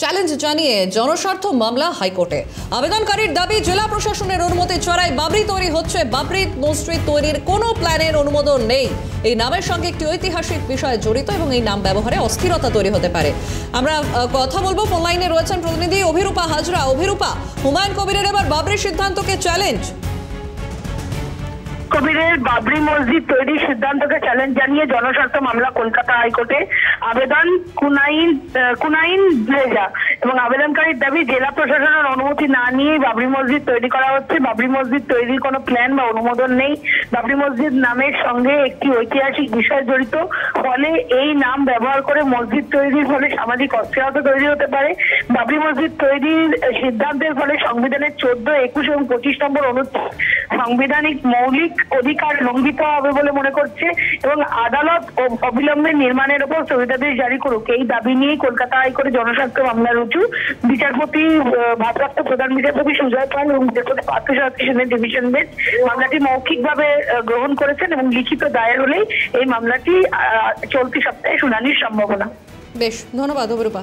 Challenge জানিয়ে জনস্বার্থ মামলা হাইকোর্টে। আবেদনকারীর দাবি, জেলা প্রশাসনের অনুমতি ছাড়াই বাবরি তৈরি হচ্ছে। বাবরি মসজিদ তৈরির কোনো প্ল্যানের অনুমোদন নেই। এই নামের সঙ্গে একটি ঐতিহাসিক বিষয় জড়িত এবং এই নাম ব্যবহারে অস্থিরতা তৈরি হতে পারে। আমরা কথা বলবো, ফোন লাইনে রয়েছেন প্রতিনিধি অভিরূপা হাজরা। অভিরূপা, হুমায়ুন কবিরের এবার বাবরির সিদ্ধান্তকে চ্যালেঞ্জ। কবিরের বাবরি মসজিদ তৈরির সিদ্ধান্তকে চ্যালেঞ্জ জানিয়ে জনস্বার্থ মামলা কলকাতা হাইকোর্টে। আবেদন কুনাইন রেজা এবং আবেদনকারীর দাবি, জেলা প্রশাসনের অনুমতি না নিয়ে বাবরি মসজিদ তৈরি করা হচ্ছে। বাবরি মসজিদ তৈরির কোনো প্ল্যান বা অনুমোদন নেই। বাবরি মসজিদ নামের সঙ্গে একটি ঐতিহাসিক বিষয় জড়িত, ফলে এই নাম ব্যবহার করে মসজিদ তৈরির ফলে সামাজিক অস্থিরতা তৈরি হতে পারে। বাবরি মসজিদ তৈরির সিদ্ধান্তের ফলে সংবিধানের 14, 21 এবং 25 নম্বর অনুচ্ছেদ সাংবিধানিক মৌলিক অধিকার লঙ্ঘিত হবে বলে মনে করছে এবং আদালত অবিলম্বে নির্মাণের উপর স্থগিতাদেশ জারি করুক, এই দাবি নিয়ে কলকাতা হাইকোর্টে জনস্বার্থ মামলা রুজু। বিচারপতি ভারপ্রাপ্ত প্রধান বিচারপতি সুজয় পাল এবং বিচারপতি পার্থসারথী সেনের ডিভিশন বেঞ্চ মামলাটি মৌখিকভাবে গ্রহণ করেছেন এবং লিখিত দায়ের হলেই এই মামলাটি চলতি সপ্তাহে শুনানির সম্ভাবনা। বেশ, ধন্যবাদ অভিরূপা।